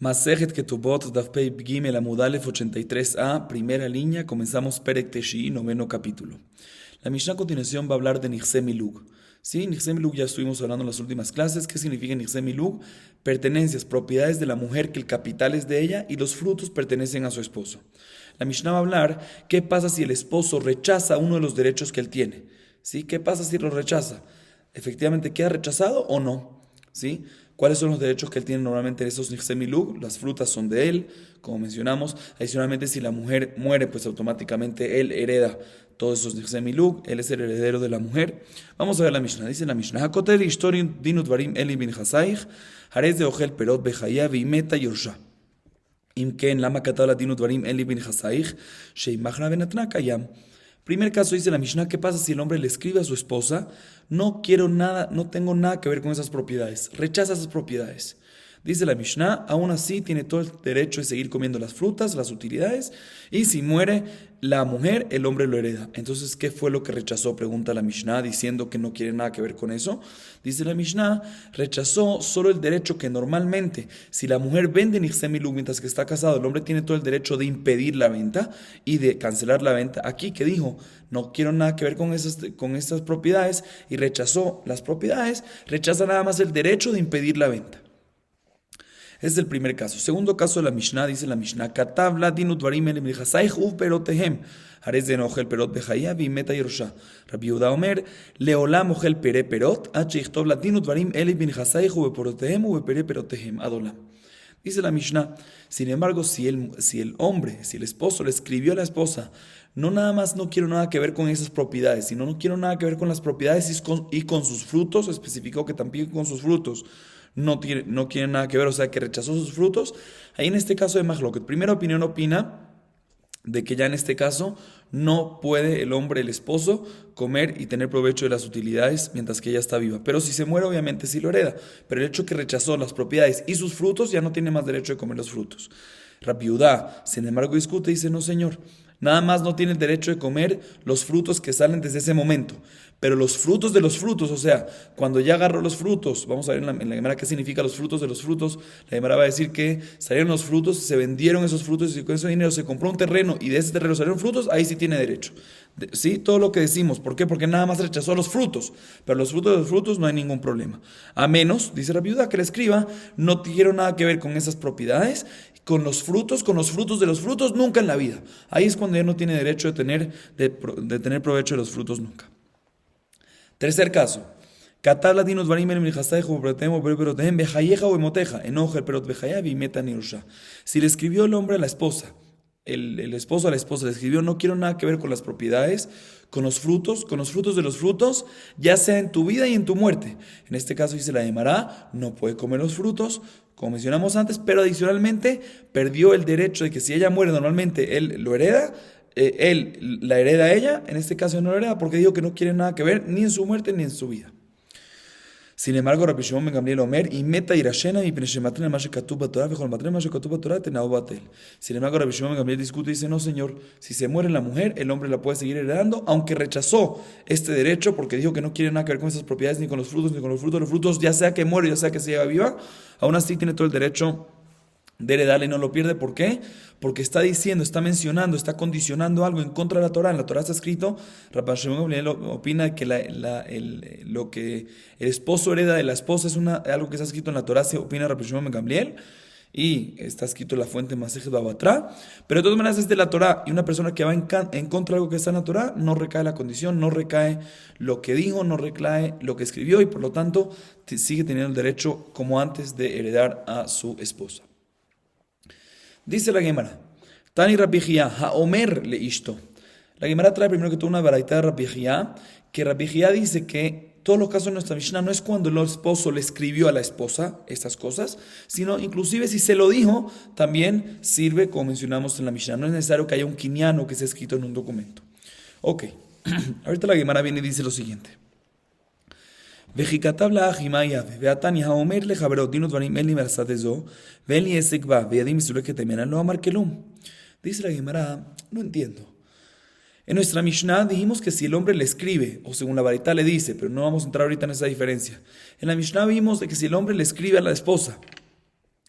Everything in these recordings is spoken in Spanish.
Masejet Ketubot, Daf Pei Gimel Amud Alef 83a, primera línea, comenzamos Perek Teshi, noveno capítulo. La Mishnah a continuación va a hablar de Nichse Milug. Sí, Nichse Milug ya estuvimos hablando en las últimas clases. ¿Qué significa Nichse Milug? Pertenencias, propiedades de la mujer que el capital es de ella y los frutos pertenecen a su esposo. La Mishnah va a hablar qué pasa si el esposo rechaza uno de los derechos que él tiene. ¿Sí? ¿Qué pasa si lo rechaza? ¿Efectivamente queda rechazado o no? ¿Sí? ¿Cuáles son los derechos que él tiene normalmente en esos Nichse Milug? Las frutas son de él, como mencionamos. Adicionalmente, si la mujer muere, pues automáticamente él hereda todos esos Nichse Milug. Él es el heredero de la mujer. Vamos a ver la Mishnah. Dice la Mishnah: Hakoter ishtorin dinu dvarim eli bin hasaich, harez de ojel perot bechaya vimeta yorsha. Im ken lama katala dinu dvarim eli bin hasaich, sheimachna benatna kayam. Primer caso dice la Mishnah: ¿qué pasa si el hombre le escribe a su esposa? No quiero nada, no tengo nada que ver con esas propiedades. Rechaza esas propiedades. Dice la Mishnah, aún así tiene todo el derecho de seguir comiendo las frutas, las utilidades, y si muere la mujer, el hombre lo hereda. Entonces, ¿qué fue lo que rechazó? Pregunta la Mishnah, diciendo que no quiere nada que ver con eso. Dice la Mishnah, rechazó solo el derecho que normalmente, si la mujer vende Nichse Milug mientras que está casado, el hombre tiene todo el derecho de impedir la venta y de cancelar la venta. Aquí que dijo, no quiero nada que ver con esas propiedades, y rechazó las propiedades, rechaza nada más el derecho de impedir la venta. Ese es el primer caso. Segundo caso de la Mishnah, dice la Mishnah, Katabla dinu dvarim el milchasaich uv perotehem, harez de ojel perot bechaya vimeta yerusha. Rabbi Yehuda Omer, leolam ojel pere perot, ad sheichtov la dinu dvarim el milchasaich uv perotehem uv pere perotehem, adolam. Dice la Mishnah, sin embargo, si el hombre, si el esposo le escribió a la esposa, no nada más no quiero nada que ver con esas propiedades, sino no quiero nada que ver con las propiedades y con sus frutos, especificó que también con sus frutos no tiene nada que ver, o sea que rechazó sus frutos. Ahí en este caso de Mahloket, primera opinión opina de que ya en este caso no puede el hombre, el esposo, comer y tener provecho de las utilidades mientras que ella está viva. Pero si se muere, obviamente sí lo hereda. Pero el hecho que rechazó las propiedades y sus frutos, ya no tiene más derecho de comer los frutos. Rabbi Yehuda, sin embargo, discute y dice, no señor, nada más no tiene el derecho de comer los frutos que salen desde ese momento. Pero los frutos de los frutos, o sea, cuando ya agarró los frutos, vamos a ver en la Gemara qué significa los frutos de los frutos. La Gemara va a decir que salieron los frutos, se vendieron esos frutos y con ese dinero se compró un terreno y de ese terreno salieron frutos, ahí sí tiene derecho. Sí, todo lo que decimos. ¿Por qué? Porque nada más rechazó los frutos. Pero los frutos de los frutos no hay ningún problema. A menos, dice la viuda, que le escriba, no quiero nada que ver con esas propiedades, con los frutos de los frutos, nunca en la vida. Ahí es cuando ya no tiene derecho de tener provecho de los frutos nunca. Tercer caso. Si le escribió el hombre a la esposa, el esposo a la esposa le escribió, no quiero nada que ver con las propiedades, con los frutos de los frutos, ya sea en tu vida y en tu muerte. En este caso dice la Gemara, no puede comer los frutos, como mencionamos antes, pero adicionalmente perdió el derecho de que si ella muere normalmente él lo hereda, él la hereda a ella, en este caso no lo hereda porque dijo que no quiere nada que ver ni en su muerte ni en su vida. Sin embargo, Rabbi Shimon ben Gamliel Omer, y meta irashena y peneshematen el mashe katuv batorah vejol matren mashe katuv batorah tenau batel. Sin embargo, Rabbi Shimon ben Gamliel discute y dice, no señor, si se muere la mujer, el hombre la puede seguir heredando, aunque rechazó este derecho porque dijo que no quiere nada que ver con esas propiedades, ni con los frutos, ni con los frutos de los frutos, ya sea que muere, ya sea que se lleva viva, aún así tiene todo el derecho de heredarle y no lo pierde. ¿Por qué? Porque está diciendo, está mencionando, está condicionando algo en contra de la Torah. En la Torah está escrito, Rabbi Shimon Gamliel opina que lo que el esposo hereda de la esposa es algo que está escrito en la Torah, se opina Rabbi Shimon Gamliel, y está escrito en la fuente Masejet Baba Batra, pero de todas maneras es de la Torah, y una persona que va en contra de algo que está en la Torah, no recae la condición, no recae lo que dijo, no recae lo que escribió, y por lo tanto sigue teniendo el derecho como antes de heredar a su esposa. Dice la Gemara, Tani Rabbi Jia, Haomer le ishto. La Gemara trae primero que todo una baraita de Rabbi Jia, que Rabbi Jia dice que todos los casos de nuestra Mishnah no es cuando el esposo le escribió a la esposa estas cosas, sino inclusive si se lo dijo, también sirve, como mencionamos en la Mishnah. No es necesario que haya un quiniano que esté escrito en un documento. Ok, ahorita la Gemara viene y dice lo siguiente. וכתב לאח עמיה ועתני האומר לחברו דין ודברים אין לי מעשת זו ואין לי עסק בה וידי מסולקת ממנה לא אמר כלום. Dice la Gemara, no entiendo. En nuestra Mishnah dijimos que si el hombre le escribe, o según la Baraita le dice, pero no vamos a entrar ahorita en esa diferencia. En la Mishnah vimos de que si el hombre le escribe a la esposa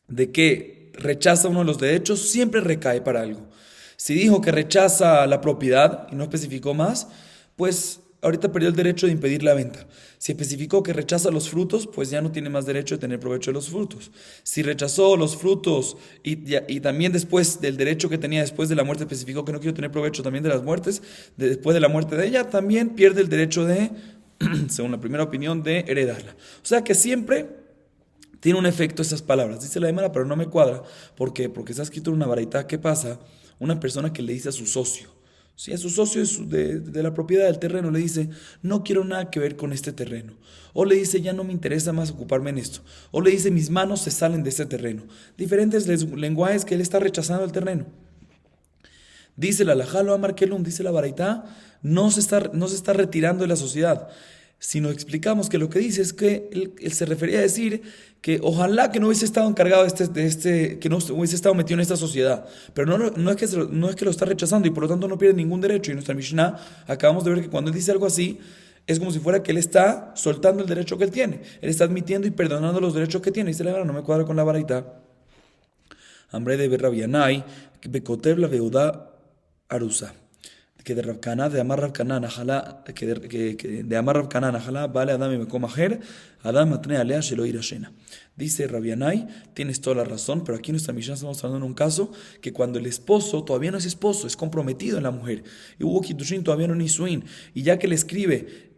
de que rechaza uno de los derechos, siempre recae para algo. Si dijo que rechaza la propiedad y no especificó más, pues ahorita perdió el derecho de impedir la venta. Si especificó que rechaza los frutos, pues ya no tiene más derecho de tener provecho de los frutos. Si rechazó los frutos y también después del derecho que tenía después de la muerte, especificó que no quiero tener provecho también de las muertes, después de la muerte de ella, también pierde el derecho de, según la primera opinión, de heredarla. O sea que siempre tiene un efecto esas palabras. Dice la Gemara, pero no me cuadra. ¿Por qué? Porque está escrito en una baraita. ¿Qué pasa? Una persona que le dice a su socio, si a su socio de la propiedad del terreno le dice, no quiero nada que ver con este terreno. O le dice, ya no me interesa más ocuparme en esto. O le dice, mis manos se salen de este terreno. Diferentes lenguajes que él está rechazando el terreno. Dice la halajá lo amar kelum, dice la baraita, no se está retirando de la sociedad. Sino explicamos que lo que dice es que él se refería a decir que ojalá que no hubiese estado encargado que no hubiese estado metido en esta sociedad. Pero no es que lo está rechazando y por lo tanto no pierde ningún derecho. Y en nuestra Mishnah acabamos de ver que cuando él dice algo así, es como si fuera que él está soltando el derecho que él tiene. Él está admitiendo y perdonando los derechos que tiene. Dice la verdad, no me cuadra con la baraita. Hambre de ver Rabianai, Bekotev la Beuda Arusa. Que de Rabcana, de Amar Rabcana, Najalá, que de Amar Rabcana, Najalá, vale Adam y Mekomajer, Adam Matne Alea Shelo Irashena. Dice Rabianai, tienes toda la razón, pero aquí en nuestra Mishnah estamos hablando en un caso que cuando el esposo todavía no es esposo, es comprometido en la mujer, y hubo Kiddushin, todavía no Nisuin, y ya que le escribe,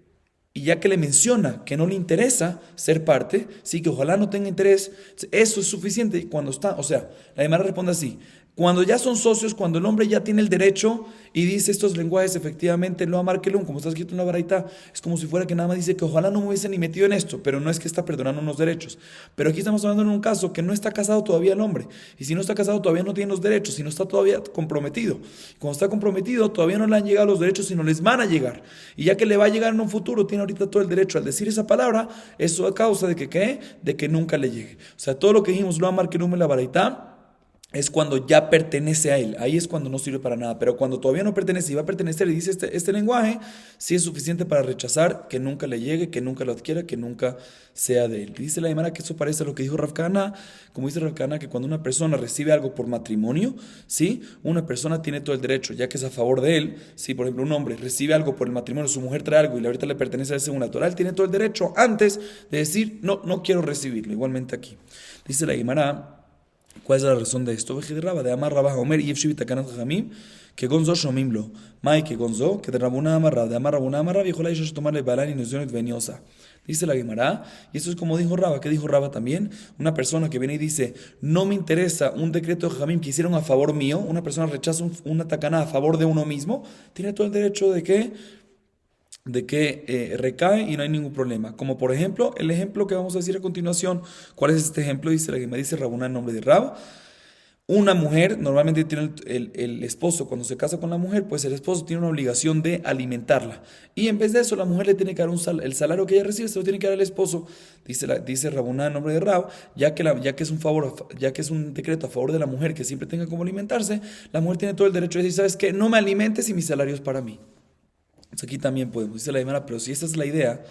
y ya que le menciona que no le interesa ser parte, sí, que ojalá no tenga interés, eso es suficiente cuando está, o sea, la Gemara responde así. Cuando ya son socios, cuando el hombre ya tiene el derecho y dice estos lenguajes, efectivamente, lo amar kelum, como está escrito en la baraita, es como si fuera que nada más dice que ojalá no me hubiese ni metido en esto, pero no es que está perdonando unos derechos. Pero aquí estamos hablando en un caso que no está casado todavía el hombre, y si no está casado todavía no tiene los derechos, si no está todavía comprometido. Cuando está comprometido todavía no le han llegado los derechos, sino les van a llegar. Y ya que le va a llegar en un futuro, tiene ahorita todo el derecho. Al decir esa palabra, eso a causa de que ¿qué? De que nunca le llegue. O sea, todo lo que dijimos, lo amar kelum en la baraita, es cuando ya pertenece a él. Ahí es cuando no sirve para nada. Pero cuando todavía no pertenece y va a pertenecer y dice este lenguaje, sí es suficiente para rechazar que nunca le llegue, que nunca lo adquiera, que nunca sea de él. Dice la Gemara que eso parece a lo que dijo Rav Kahana, como dice Rav Kahana, que cuando una persona recibe algo por matrimonio, ¿sí? Una persona tiene todo el derecho, ya que es a favor de él. Si, por ejemplo, un hombre recibe algo por el matrimonio, su mujer trae algo y ahorita le pertenece a él según la Torah, él tiene todo el derecho antes de decir, no quiero recibirlo. Igualmente aquí. Dice la Gemara, ¿cuál es la razón de esto? De Amar Rabba Omer y Efshivit Takanat Jamim, que Gonzo Shomimlo, Mai que Gonzo, que de Rabuna Amarra, de Amar Rabuna Amarra, viejo la hizo tomarle balán y nociones veniosa. Dice la Gemara, y esto es como dijo Rabba, ¿qué dijo Rabba también? Una persona que viene y dice, no me interesa un decreto de Jamim que hicieron a favor mío, una persona rechaza una tacaná a favor de uno mismo, tiene todo el derecho de que recae y no hay ningún problema. Como por ejemplo, el ejemplo que vamos a decir a continuación. ¿Cuál es este ejemplo? Dice la que me dice Rabuna en nombre de Rab. Una mujer, normalmente tiene el esposo, cuando se casa con la mujer, pues el esposo tiene una obligación de alimentarla. Y en vez de eso, la mujer le tiene que dar el salario que ella recibe, se lo tiene que dar al esposo. Dice Rabuna en nombre de Rab, ya que es un favor, ya que es un decreto a favor de la mujer que siempre tenga como alimentarse, la mujer tiene todo el derecho de decir, ¿sabes qué? No me alimentes y mi salario es para mí. Entonces aquí también podemos, dice la Gemara, pero si esta es la idea,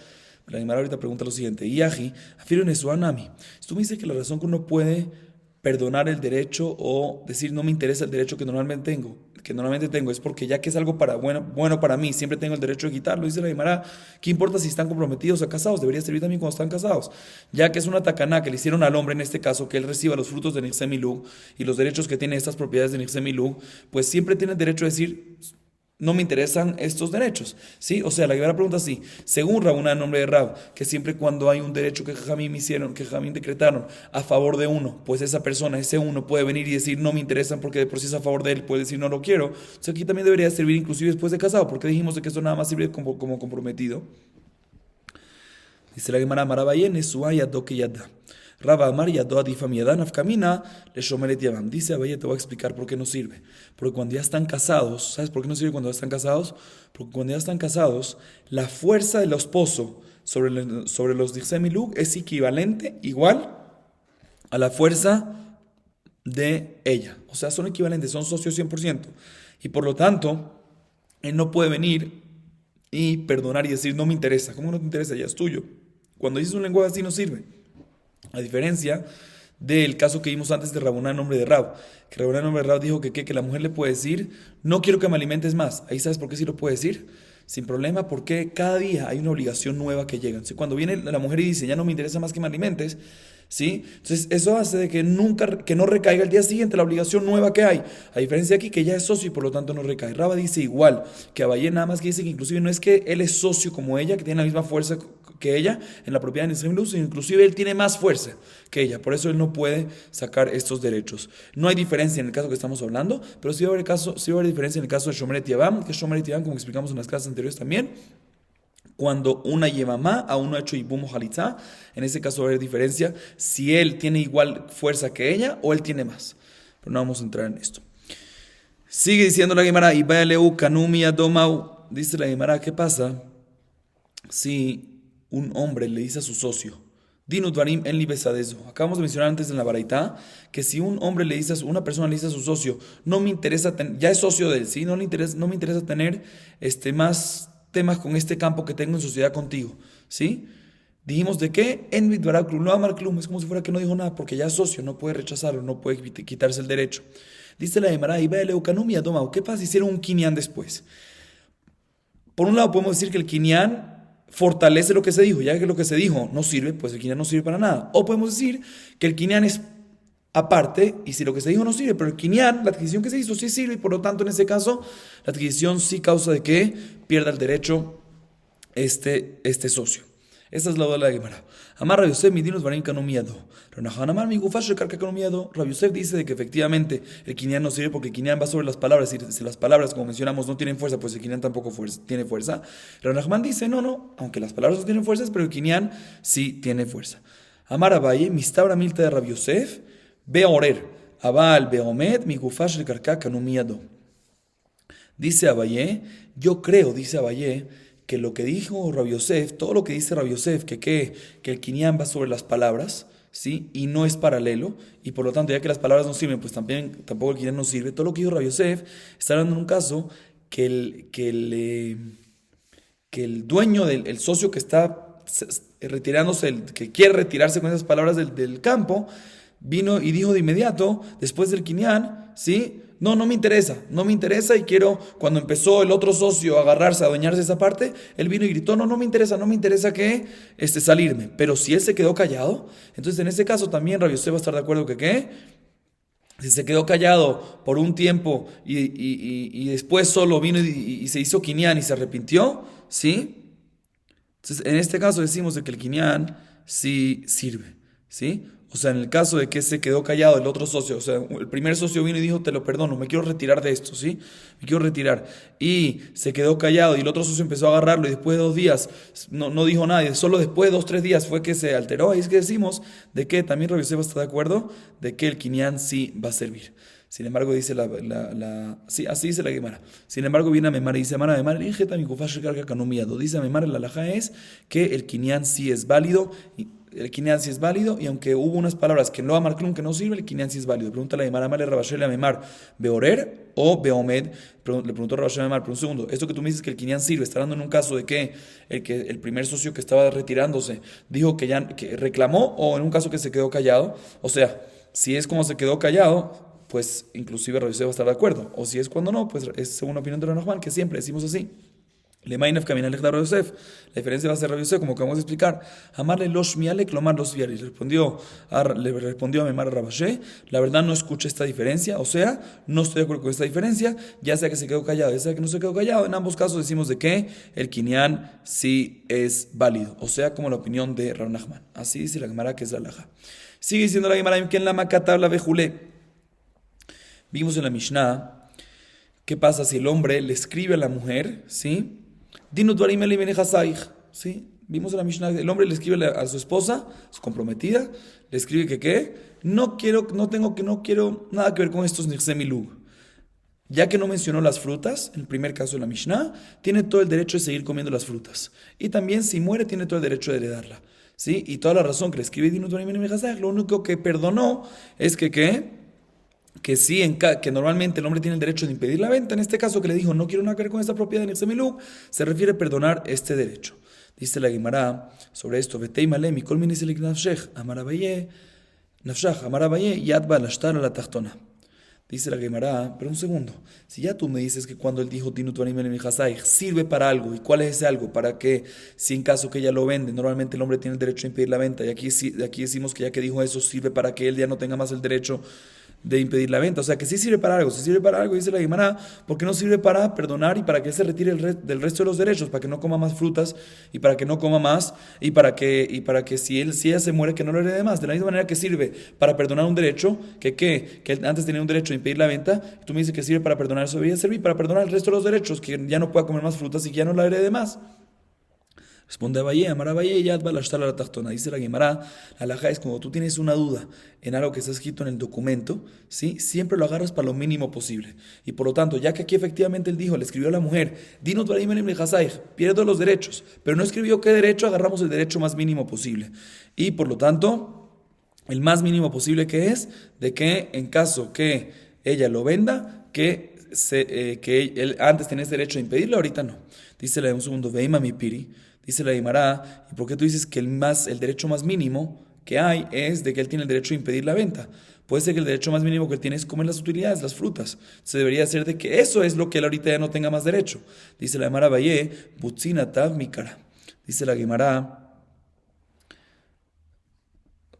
la Gemara ahorita pregunta lo siguiente, Yaji, afiro nesuanami. Tú me dices que la razón que uno puede perdonar el derecho o decir no me interesa el derecho que normalmente tengo, es porque ya que es algo bueno para mí, siempre tengo el derecho de quitarlo. Dice la Gemara, ¿qué importa si están comprometidos o casados? Debería servir también cuando están casados. Ya que es una tacaná que le hicieron al hombre en este caso, que él reciba los frutos de Nixem Milug y los derechos que tiene estas propiedades de Nixem Milug, pues siempre tiene el derecho de decir, no me interesan estos derechos, ¿sí? O sea, la Gemara pregunta así, según Rabuna en nombre de Rab, que siempre cuando hay un derecho que Jamim hicieron, que Jamim decretaron a favor de uno, pues esa persona, ese uno puede venir y decir no me interesan porque de por sí es a favor de él, puede decir no lo quiero. O sea, aquí también debería servir inclusive después de casado, porque dijimos de que esto nada más sirve como comprometido. Dice la Gemara, Marabayen, Esuaya, Doke Yada. Rabba Amar Yadó Adifam Yadan Afkamina le Shomeret Yabam. Dice Abaye, te voy a explicar por qué no sirve. Porque cuando ya están casados, ¿sabes por qué no sirve cuando ya están casados? Porque cuando ya están casados, la fuerza del esposo sobre los Dixemilug es equivalente, igual, a la fuerza de ella. O sea, son equivalentes, son socios 100%. Y por lo tanto, él no puede venir y perdonar y decir, no me interesa. ¿Cómo no te interesa? Ya es tuyo. Cuando dices un lenguaje así no sirve. A diferencia del caso que vimos antes de Rabuná en nombre de Rab. Que Rabuná en nombre de Rab dijo que la mujer le puede decir, no quiero que me alimentes más. Ahí sabes por qué sí lo puede decir. Sin problema, porque cada día hay una obligación nueva que llega. Entonces, cuando viene la mujer y dice, ya no me interesa más que me alimentes, ¿sí? Entonces, eso hace de que no recaiga el día siguiente la obligación nueva que hay. A diferencia de aquí, que ya es socio y por lo tanto no recae. Raba dice igual que Abayé, nada más que dice que inclusive no es que él es socio como ella, que tiene la misma fuerza que ella en la propiedad de Nisrim Luz, inclusive él tiene más fuerza que ella, por eso él no puede sacar estos derechos. No hay diferencia en el caso que estamos hablando, pero sí va a haber diferencia en el caso de Shomeret Yavam, que Shomeret Yavam, como explicamos en las clases anteriores también, cuando una yemamá a uno ha hecho ibum o halitzá, en ese caso va a haber diferencia si él tiene igual fuerza que ella o él tiene más. Pero no vamos a entrar en esto. Sigue diciendo la Gemara, Ibayaleu kanumi adomau. Dice la Gemara, ¿qué pasa si un hombre le dice a su socio, Dinut Varim en libesadeso? Acabamos de mencionar antes en la Baraitá que si un hombre le dice, una persona le dice a su socio, no me interesa, ya es socio de él, ¿sí? No me interesa tener más temas con este campo que tengo en sociedad contigo, ¿sí? Dijimos de que en Vidbarak no amar klum, es como si fuera que no dijo nada, porque ya es socio, no puede rechazarlo, no puede quitarse el derecho. Dice la Gemara, ¿qué pasa si hicieron un kinyan después? Por un lado podemos decir que el kinyan fortalece lo que se dijo, ya que lo que se dijo no sirve, pues el kinyan no sirve para nada. O podemos decir que el kinyan es aparte, y si lo que se dijo no sirve, pero el kinyan, la adquisición que se hizo sí sirve, y por lo tanto en ese caso la adquisición sí causa de que pierda el derecho este socio. Esta es la duda de la Gemara. Amar Rabbi Yosef, mi dinos varin kanu miedo. Renajan amar mi gufash recarga kanu miedo. Rabbi Yosef dice de que efectivamente el kinyan no sirve porque el kinyan va sobre las palabras, y si las palabras, como mencionamos, no tienen fuerza, pues el kinyan tampoco tiene fuerza. Renajan dice, no, aunque las palabras no tienen fuerzas, pero el kinyan sí tiene fuerza. Amar Abaye, mistabra milta de Rabbi Yosef, ve orer. Abal beomed, mi gufash recarga kanu miedo. Dice Abaye, yo creo, dice Abaye, que lo que dijo Rabbi Yosef, todo lo que dice Rabbi Yosef, que el kinyan va sobre las palabras, ¿sí? Y no es paralelo, y por lo tanto, ya que las palabras no sirven, pues tampoco el kinyan no sirve. Todo lo que dijo Rabbi Yosef está hablando en un caso que el dueño, el socio que está retirándose, que quiere retirarse con esas palabras del campo, vino y dijo de inmediato, después del kinyan, ¿sí? No me interesa y quiero, cuando empezó el otro socio a agarrarse, a adueñarse de esa parte, él vino y gritó, no me interesa que salirme. Pero si él se quedó callado, entonces en ese caso también Rabbi Yosef va a estar de acuerdo que si se quedó callado por un tiempo y después solo vino y se hizo kinyan y se arrepintió, ¿sí? Entonces en este caso decimos de que el kinyan sí sirve, ¿sí? O sea, en el caso de que se quedó callado el otro socio, o sea, el primer socio vino y dijo, te lo perdono, me quiero retirar de esto, ¿sí? Me quiero retirar. Y se quedó callado y el otro socio empezó a agarrarlo y después de 2 días no dijo nada. Y solo después de 2-3 días fue que se alteró. Ahí es que decimos de que también Rabbi Yosef está de acuerdo de que el kinyan sí va a servir. Sin embargo, dice sí, así dice la Gemara. Sin embargo, viene a Memar y dice, Memar, dice a Memar, la halajá es que el kinyan sí es válido. El kinyan sí es válido, y aunque hubo unas palabras que no amar klum que no sirve, el kinyan sí es válido. Pregunta la Gemara, Amale Rabashel a Memar, ¿beorer o beomed? Le preguntó Rabashel a Memar, pero un segundo, esto que tú me dices que el kinyan sirve, está dando en un caso de que el primer socio que estaba retirándose dijo que reclamó, o en un caso que se quedó callado. O sea, si es como se quedó callado, pues inclusive Rabbi Yosef va a estar de acuerdo. O si es cuando no, pues es según la opinión de Rabbi Juan, que siempre decimos así. Le mainef caminar de Rabbi Yosef. La diferencia va a ser Rabbi Yosef, como acabamos de explicar. Amarle los mialek, lomar los viaris. Le respondió a Memar Rabashé, la verdad no escuché esta diferencia, o sea, no estoy de acuerdo con esta diferencia, ya sea que se quedó callado, ya sea que no se quedó callado. En ambos casos decimos de que el kinyan sí es válido, o sea, como la opinión de Rav Nachman. Así dice la Gemara, que es la halajá. Sigue diciendo la Gemara, que en la makatabla bejule. Vimos en la Mishnah, ¿qué pasa si el hombre le escribe a la mujer, ¿sí? Dinut varim eli benejasaich, ¿sí? Vimos en la Mishnah, el hombre le escribe a su esposa, su comprometida, le escribe que ¿qué? No quiero nada que ver con estos nixemilug. Ya que no mencionó las frutas, en el primer caso de la Mishnah, tiene todo el derecho de seguir comiendo las frutas. Y también si muere, tiene todo el derecho de heredarla, ¿sí? Y toda la razón que le escribe Dinut varim eli benejasaich, lo único que perdonó es que sí, que normalmente el hombre tiene el derecho de impedir la venta. En este caso que le dijo, no quiero nada que ver con esta propiedad de Nixemiluk, se refiere a perdonar este derecho. Dice la Gemara sobre esto, Vetei Malem y Kol Minis Eliknafshech, Amar Abaye, Nafshah, Amar Abaye, Yad Balashtar a la Tachtona. Dice la Gemara, pero un segundo, si ya tú me dices que cuando él dijo Dinut Varim El Mijasai sirve para algo, ¿y cuál es ese algo? Para que, si en caso que ella lo vende, normalmente el hombre tiene el derecho a impedir la venta, y aquí decimos que ya que dijo eso, sirve para que él ya no tenga más el derecho de impedir la venta. O sea que sí sirve para algo, si sirve para algo, dice la Gemara, ¿por qué no sirve para perdonar y para que él se retire del resto de los derechos? Para que no coma más frutas y para que no coma más y para que si ella se muere que no lo herede más. De la misma manera que sirve para perdonar un derecho, que él antes tenía un derecho de impedir la venta, y tú me dices que sirve para perdonar, eso debería servir para perdonar el resto de los derechos, que ya no pueda comer más frutas y que ya no la herede más. Responde Abaye, Amar Abaye, Yad Balashtar la Tachtona. Dice la Gemara, la halajá es cuando tú tienes una duda en algo que está escrito en el documento, ¿sí? Siempre lo agarras para lo mínimo posible. Y por lo tanto, ya que aquí efectivamente él dijo, le escribió a la mujer, Dinut Varim Elim Lejasai, pierdo los derechos, pero no escribió qué derecho, agarramos el derecho más mínimo posible. Y por lo tanto, el más mínimo posible que es de que en caso que ella lo venda, que él antes tenía ese derecho de impedirlo, ahorita no. Dice la de un segundo, Veima mi piri. Dice la Guimara, ¿y por qué tú dices que el derecho más mínimo que hay es de que él tiene el derecho de impedir la venta? Puede ser que el derecho más mínimo que él tiene es comer las utilidades, las frutas. Se debería ser de que eso es lo que él ahorita ya no tenga más derecho. Dice la Guimara, Valle, Butzina Tav Mikara. Dice la Guimara,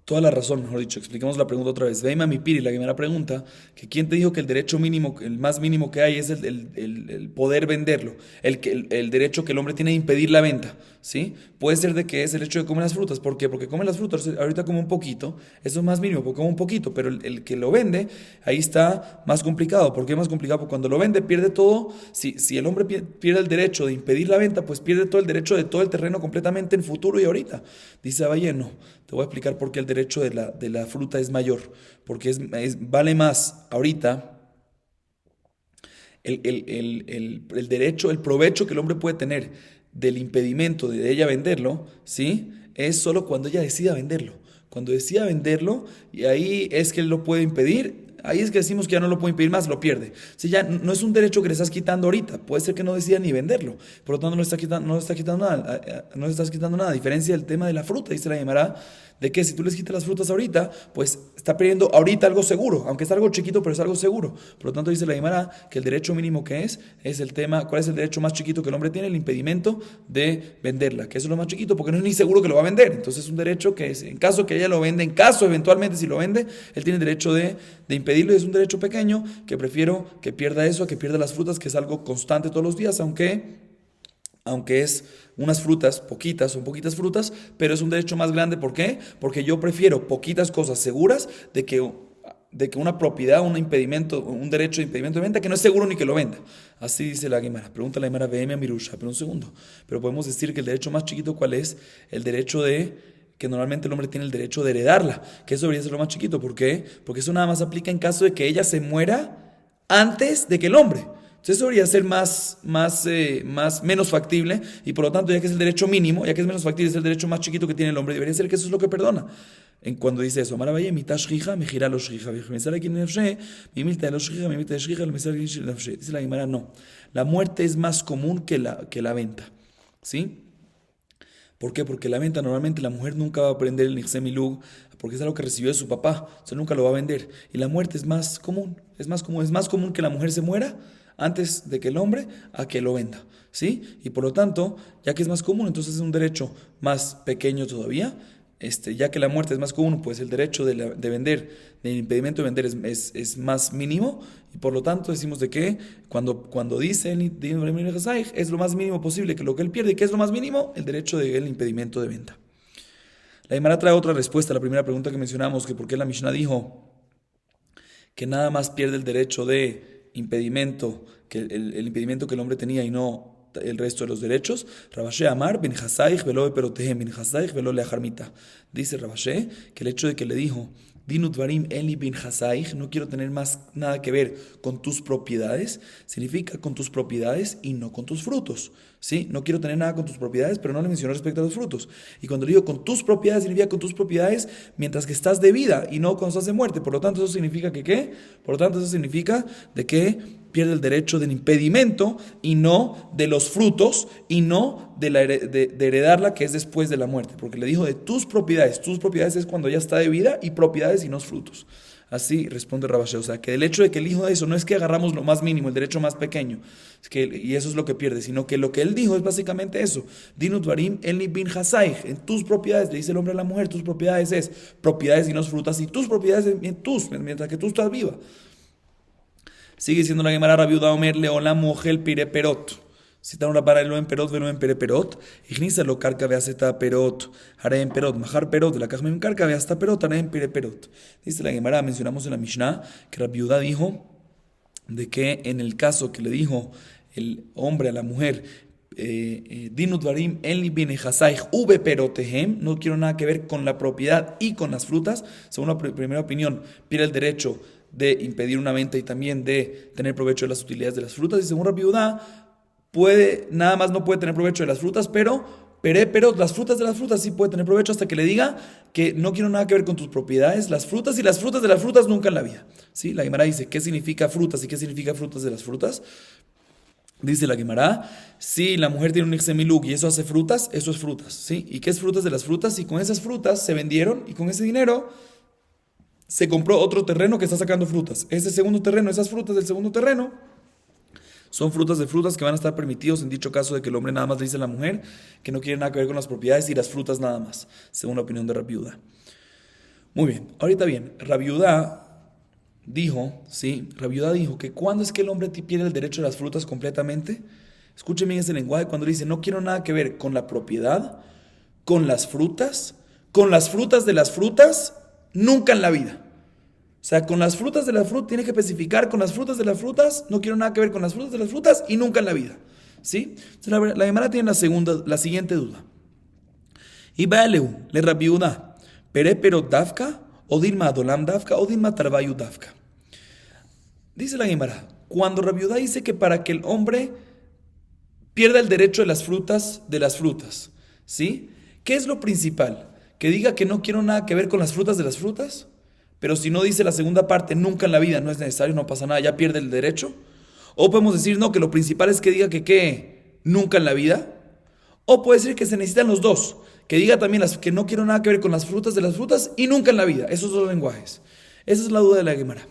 toda la razón, mejor dicho, expliquemos la pregunta otra vez. Veima mi piri, la Gemara pregunta que quién te dijo que el derecho mínimo, el más mínimo que hay es el poder venderlo, el derecho que el hombre tiene de impedir la venta, ¿sí? Puede ser de que es el hecho de comer las frutas. ¿Por qué? Porque come las frutas, ahorita come un poquito, eso es más mínimo, porque come un poquito, pero el que lo vende, ahí está más complicado. ¿Por qué más complicado? Porque cuando lo vende pierde todo. Si el hombre pierde el derecho de impedir la venta, pues pierde todo el derecho de todo el terreno completamente en futuro y ahorita. Dice Abaye, no. Te voy a explicar por qué el derecho de la fruta es mayor. Porque vale más ahorita el derecho, el provecho que el hombre puede tener del impedimento de ella venderlo, ¿sí? Es solo cuando ella decida venderlo. Cuando decida venderlo, y ahí es que él lo puede impedir. Ahí es que decimos que ya no lo puede impedir más, lo pierde. Si ya no es un derecho que le estás quitando ahorita, puede ser que no decida ni venderlo. Por lo tanto, no le estás quitando nada. No le estás quitando nada. A diferencia del tema de la fruta, dice la Gemara, de que si tú les quitas las frutas ahorita, pues está perdiendo ahorita algo seguro, aunque es algo chiquito, pero es algo seguro. Por lo tanto, dice la Gemara que el derecho mínimo que es el tema, ¿cuál es el derecho más chiquito que el hombre tiene? El impedimento de venderla, que eso es lo más chiquito, porque no es ni seguro que lo va a vender. Entonces es un derecho que es, en caso que ella lo vende, en caso eventualmente si lo vende, él tiene el derecho de impedirlo, y es un derecho pequeño, que prefiero que pierda eso a que pierda las frutas, que es algo constante todos los días, aunque es unas frutas, son poquitas frutas, pero es un derecho más grande. ¿Por qué? Porque yo prefiero poquitas cosas seguras de que una propiedad, un impedimento, un derecho de impedimento de venta que no es seguro ni que lo venda. Así dice la Gemara. Pregunta la Gemara, VM a Mirusha, pero un segundo. Pero podemos decir que el derecho más chiquito, ¿cuál es? El derecho que normalmente el hombre tiene el derecho de heredarla, que eso debería ser lo más chiquito. ¿Por qué? Porque eso nada más aplica en caso de que ella se muera antes de que el hombre. Entonces eso debería ser menos factible, y por lo tanto, ya que es el derecho mínimo, ya que es menos factible, es el derecho más chiquito que tiene el hombre, debería ser que eso es lo que perdona. Cuando dice eso, Maravaye, mitashjija, me gira los shjija, mi milta los shjija, mi milta shjija, dice la Guimara, no. La muerte es más común que la venta, ¿sí? ¿Por qué? Porque la venta, normalmente la mujer nunca va a aprender el Nixem Milug, porque es algo que recibió de su papá, entonces nunca lo va a vender. Y la muerte es más común, es más común que la mujer se muera antes de que el hombre a que lo venda, ¿sí? Y por lo tanto, ya que es más común, entonces es un derecho más pequeño todavía. Ya que la muerte es más común, pues el derecho de vender, del impedimento de vender es más mínimo, y por lo tanto decimos de que cuando dice es lo más mínimo posible que lo que él pierde. ¿Qué es lo más mínimo? El derecho del impedimento de venta. La Gemara trae otra respuesta a la primera pregunta que mencionamos, que por qué la Mishnah dijo que nada más pierde el derecho de impedimento, que el impedimento que el hombre tenía, y no el resto de los derechos. Rabashé Amar ben Hasaich velo perotehem ben Hasaich velo leajarmita. Dice Rabashé que el hecho de que le dijo Dinut Varim Eli bin Hasaich, no quiero tener más nada que ver con tus propiedades, significa con tus propiedades y no con tus frutos, ¿sí? No quiero tener nada con tus propiedades, pero no le mencionó respecto a los frutos. Y cuando le digo con tus propiedades, significa con tus propiedades mientras que estás de vida y no cuando estás de muerte. Por lo tanto, eso significa que ¿qué? Por lo tanto, eso significa de que pierde el derecho del impedimento y no de los frutos y no de heredarla, que es después de la muerte, porque le dijo de tus propiedades es cuando ya está de vida, y propiedades y no frutos. Así responde Rabashé, o sea, que el hecho de que el hijo de eso no es que agarramos lo más mínimo, el derecho más pequeño, y eso es lo que pierde, sino que lo que él dijo es básicamente eso. Dinut varim elni bin hasaich, en tus propiedades, le dice el hombre a la mujer, tus propiedades es propiedades y no frutas, y tus propiedades mientras que tú estás viva. Sigue diciendo la Gemara, Rabiuda Omer leolam mogel pire perot. Citaron la para en perot, velo en pere perot. Ignisa lo carca ve hasta perot. Haré en perot, majar perot, de la caja me carca ve hasta perot, haré en pire perot. Dice la Gemara, mencionamos en la Mishnah, que Rabiuda dijo de que en el caso que le dijo el hombre a la mujer, Dinut varim elni bine hasaich ube perotehem, no quiero nada que ver con la propiedad y con las frutas, según la primera opinión, pierde el derecho de impedir una venta y también de tener provecho de las utilidades de las frutas, y según Rabbi Judá, nada más no puede tener provecho de las frutas, pero las frutas de las frutas sí puede tener provecho hasta que le diga que no quiero nada que ver con tus propiedades, las frutas y las frutas de las frutas nunca en la vida. ¿Sí? La Gemara dice, ¿qué significa frutas y qué significa frutas de las frutas? Dice la Gemara, si la mujer tiene un ixemiluk y eso hace frutas, eso es frutas. ¿Sí? ¿Y qué es frutas de las frutas? Y con esas frutas se vendieron y con ese dinero se compró otro terreno que está sacando frutas. Ese segundo terreno, esas frutas del segundo terreno, son frutas de frutas que van a estar permitidos en dicho caso de que el hombre nada más le dice a la mujer que no quiere nada que ver con las propiedades y las frutas nada más, según la opinión de Rabbi Judá. Muy bien, ahorita bien, Rabbi Judá dijo que cuando es que el hombre pierde el derecho de las frutas completamente, escuchen bien ese lenguaje, cuando le dice no quiero nada que ver con la propiedad, con las frutas de las frutas, nunca en la vida. O sea, con las frutas de la fruta, tiene que especificar con las frutas de las frutas, no quiero nada que ver con las frutas de las frutas y nunca en la vida. ¿Sí? Entonces, la Gemara tiene la siguiente duda. Y Baaleu, le Rabbi Judá, pere perot dafka, o dilma adolam dafka, o dilma tarbayu dafka. Dice la Gemara, cuando Rabbi Judá dice que para que el hombre pierda el derecho de las frutas, ¿sí? ¿Qué es lo principal? Que diga que no quiero nada que ver con las frutas de las frutas, pero si no dice la segunda parte, nunca en la vida, no es necesario, no pasa nada, ya pierde el derecho. O podemos decir, no, que lo principal es que diga que nunca en la vida. O puede ser que se necesitan los dos, que diga también que no quiero nada que ver con las frutas de las frutas y nunca en la vida. Esos dos lenguajes. Esa es la duda de la Gemara.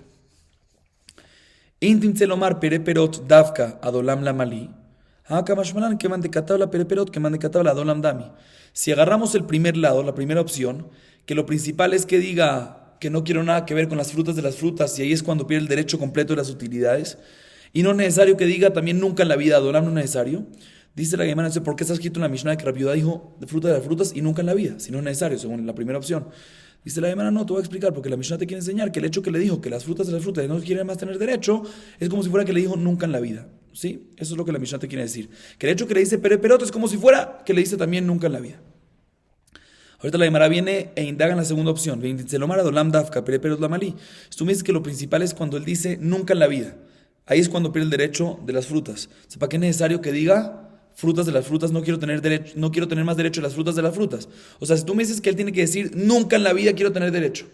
Intim tzelomar pere perot davka adolam lamali. Hakamashmalan que mande katabla pere perot que mande katabla adolam dami. Si agarramos el primer lado, la primera opción, que lo principal es que diga que no quiero nada que ver con las frutas de las frutas, y ahí es cuando pierde el derecho completo de las utilidades, y no es necesario que diga también nunca en la vida, adolam no es necesario. Dice la Gemara, ¿por qué está escrito en la Mishnah que Rabbi Judá dijo de fruta de las frutas y nunca en la vida? Si no es necesario, según la primera opción. Dice la Gemara, no, te voy a explicar, porque la Mishnah te quiere enseñar que el hecho que le dijo que las frutas de las frutas no quieren más tener derecho, es como si fuera que le dijo nunca en la vida. ¿Sí? Eso es lo que la Mishnah te quiere decir. Que el hecho que le dice pere perot es como si fuera que le dice también nunca en la vida. Ahorita la Gemara viene e indaga en la segunda opción. Tú me dices que lo principal es cuando él dice nunca en la vida. Ahí es cuando pierde el derecho de las frutas. O sea, ¿para qué es necesario que diga frutas de las frutas? No quiero tener más derecho de las frutas de las frutas. O sea, si tú me dices que él tiene que decir nunca en la vida quiero tener derecho,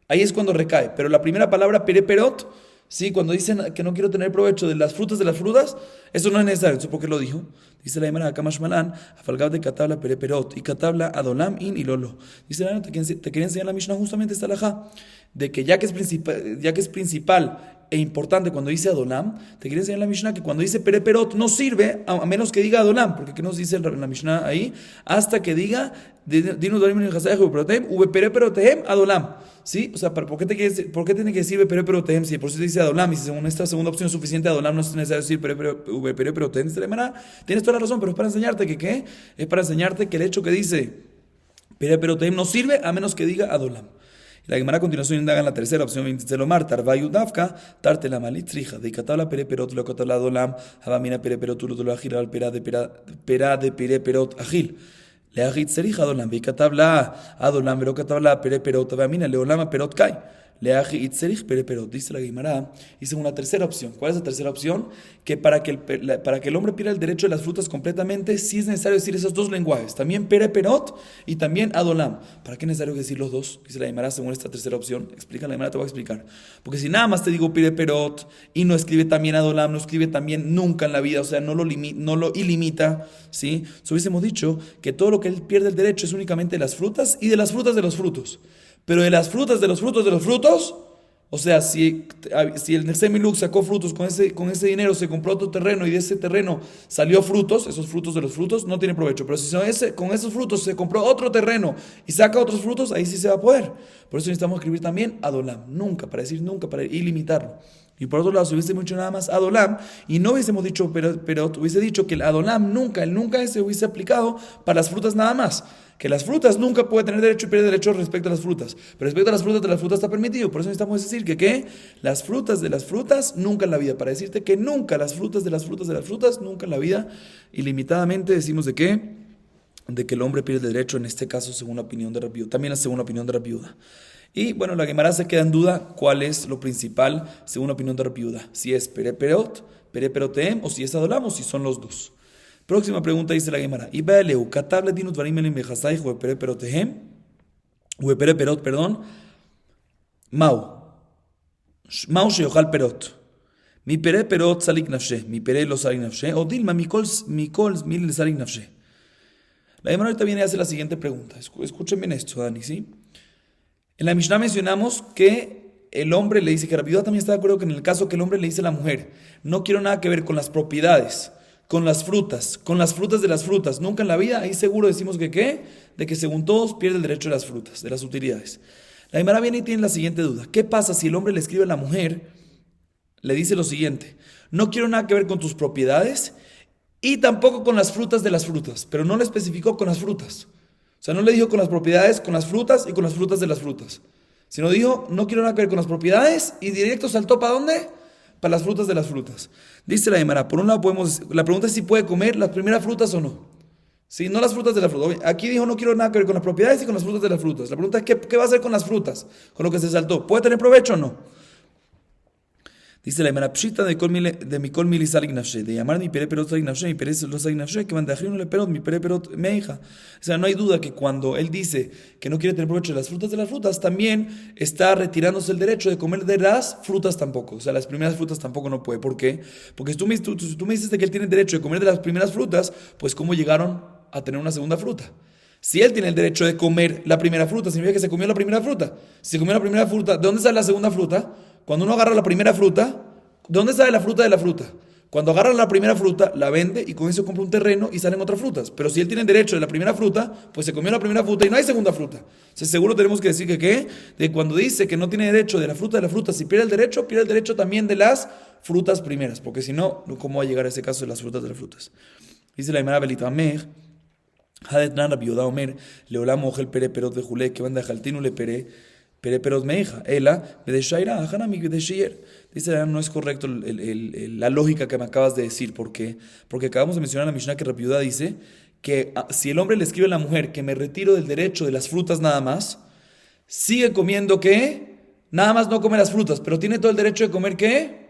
ahí es cuando recae. Pero la primera palabra, pere perot, sí, cuando dicen que no quiero tener provecho de las frutas, eso no es necesario. ¿Eso por qué lo dijo? Dice la Gemara, Kamashmalan, afalgab de katabla pere perot, y katabla adolam in y lolo. Dice la Gemara, te quería enseñar la Mishnah justamente esta alajá, de que ya que es principal e importante cuando dice adolam, te quería enseñar la Mishnah que cuando dice pere perot no sirve a menos que diga adolam, porque ¿qué nos dice la Mishnah ahí? Hasta que diga dinos dorim en hasayach ubeperotehem ubepereperotehem adolam. ¿Sí? O sea, ¿por qué tiene que decir ubepereperotehem si por si dice adolam? Y si según esta segunda opción es suficiente adolam, no es necesario decir ubepereperotehem. Tienes toda la razón, pero es para enseñarte que ¿qué? Es para enseñarte que el hecho que dice pereperotehem no sirve a menos que diga adolam. La Gemara a continuación indaga en la tercera opción, Vintelomar, Tarvayu Dafka, Tartela Malitrija, de Catabla Pereperot, lo Catabla Dolam, Habamina Pereperot, lo Agil, al Pera de Pereperot Agil. Le Agit Serija Dolam, de Catabla Adolam, Vero Catabla Pereperot, Habamina, Leolama Perot Kai. Leaji itzerich pereperot. Dice la Guimara, dice una tercera opción. ¿Cuál es la tercera opción? Que para que el hombre pierda el derecho de las frutas completamente, sí es necesario decir esos dos lenguajes. También pereperot y también adolam. ¿Para qué es necesario decir los dos? Dice la Guimara según esta tercera opción. Explica la Guimara, te voy a explicar. Porque si nada más te digo pereperot y no escribe también adolam, no escribe también nunca en la vida, o sea, no lo ilimita, ¿sí? So, hubiésemos dicho que todo lo que él pierde el derecho es únicamente de las frutas y de las frutas de los frutos. Pero de las frutas de los frutos de los frutos, o sea, si el Nehsem Miluk sacó frutos con ese dinero, se compró otro terreno y de ese terreno salió frutos, esos frutos de los frutos, no tiene provecho. Pero si con esos frutos se compró otro terreno y saca otros frutos, ahí sí se va a poder. Por eso necesitamos escribir también Adolam, nunca, para decir nunca, para ilimitarlo. Y por otro lado, si hubiésemos dicho nada más Adolam y no hubiésemos dicho pero hubiese dicho que el Adolam nunca, el nunca se hubiese aplicado para las frutas nada más. Que las frutas nunca puede tener derecho y pierde derecho respecto a las frutas. Pero respecto a las frutas de las frutas está permitido. Por eso necesitamos decir que las frutas de las frutas nunca en la vida. Para decirte que nunca las frutas de las frutas de las frutas nunca en la vida. Ilimitadamente decimos de que el hombre pierde el derecho, en este caso según la opinión de Rabbi Yehuda. También según la opinión de Rabbi Yehuda. Y bueno, la Gemara se queda en duda cuál es lo principal según la opinión de Rabbi Yehuda. Si es pereperotem o si es adolam o si son los dos. Próxima pregunta dice la Gemara. Ibaeleu, katable dinut varim elim bejasai huepereperotehem, huepereperot, perdón. Mau sheochal perot. Mi pereperot salik nafshe, mi pere lo salik nafshe, o dilma mikol mil salik nafshe. La Gemara ahorita viene y hace la siguiente pregunta. Escuchen bien esto, Dani, ¿sí? En la Mishnah mencionamos que el hombre le dice, que Rabbi Yehuda también está de acuerdo que en el caso que el hombre le dice a la mujer, no quiero nada que ver con las propiedades, con las frutas de las frutas, nunca en la vida, ahí seguro decimos que ¿qué? De que según todos pierde el derecho de las frutas, de las utilidades. La Gemara viene y tiene la siguiente duda. ¿Qué pasa si el hombre le escribe a la mujer, le dice lo siguiente, no quiero nada que ver con tus propiedades y tampoco con las frutas de las frutas, pero no le especificó con las frutas? O sea, no le dijo con las propiedades, con las frutas y con las frutas de las frutas. Sino dijo, no quiero nada que ver con las propiedades y directo saltó ¿para dónde? Para las frutas de las frutas. Dice la Gemara, por un lado la pregunta es si puede comer las primeras frutas o no. Sí, no las frutas de las frutas. Aquí dijo, no quiero nada que ver con las propiedades y con las frutas de las frutas. La pregunta es, ¿qué va a hacer con las frutas? Con lo que se saltó. ¿Puede tener provecho o no? Dice la Gemara, pshita de mikol mili salik nafshe, de llamar mi pere perot salik nafshe, mi pere lo salik nafshe, que van de ajrino le perot, mi pere perot me hija. O sea, no hay duda que cuando él dice que no quiere tener provecho de las frutas, también está retirándose el derecho de comer de las frutas tampoco. O sea, las primeras frutas tampoco no puede. ¿Por qué? Porque si tú me dices que él tiene el derecho de comer de las primeras frutas, pues ¿cómo llegaron a tener una segunda fruta? Si él tiene el derecho de comer la primera fruta, significa que se comió la primera fruta. Si se comió la primera fruta, ¿de dónde sale la segunda fruta? Cuando uno agarra la primera fruta, ¿de dónde sale la fruta de la fruta? Cuando agarra la primera fruta, la vende y con eso compra un terreno y salen otras frutas. Pero si él tiene el derecho de la primera fruta, pues se comió la primera fruta y no hay segunda fruta. Entonces seguro tenemos que decir de cuando dice que no tiene derecho de la fruta, si pierde el derecho también de las frutas primeras. Porque si no, ¿cómo va a llegar a ese caso de las frutas de las frutas? Dice la Gemara Belitamer, Hadetnan Rabbi Yehuda Omer, Leolam Ojel Pere Perot Vejule, que van de Jaltinu le Pere Perot Meija, Ela, Bedeshaira, Hanami Bedeshier. Dice, no es correcto la lógica que me acabas de decir. ¿Por qué? Porque acabamos de mencionar en la Mishnah que Rabbi Yehuda dice que si el hombre le escribe a la mujer que me retiro del derecho de las frutas nada más, sigue comiendo ¿qué? Nada más no come las frutas, pero tiene todo el derecho de comer ¿qué?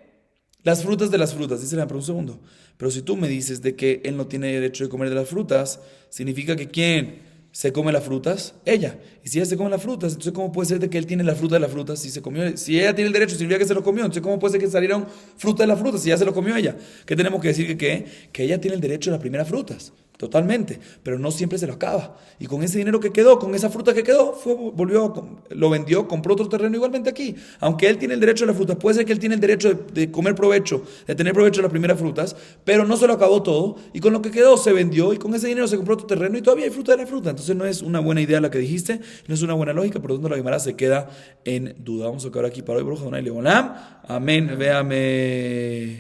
Las frutas de las frutas. Dice, pero un segundo. Pero si tú me dices de que él no tiene derecho de comer de las frutas, significa que ¿quién se come las frutas? Ella. Y si ella se come las frutas, entonces ¿cómo puede ser de que él tiene la fruta de las frutas? Si ella tiene el derecho, significa que se lo comió. Entonces ¿cómo puede ser que saliera un fruta de las frutas si ya se lo comió ella? ¿Qué tenemos que decir? Que ella tiene el derecho de las primeras frutas. Totalmente, pero no siempre se lo acaba. Y con ese dinero que quedó, con esa fruta que quedó, lo vendió, compró otro terreno igualmente aquí. Aunque él tiene el derecho de la fruta, puede ser que él tiene el derecho de comer provecho, de tener provecho de las primeras frutas, pero no se lo acabó todo. Y con lo que quedó se vendió y con ese dinero se compró otro terreno y todavía hay fruta de la fruta. Entonces no es una buena idea la que dijiste, no es una buena lógica, por lo tanto la Gemara se queda en duda. Vamos a acabar aquí para hoy. Baruch Adonai Leolam. Amén. Véame.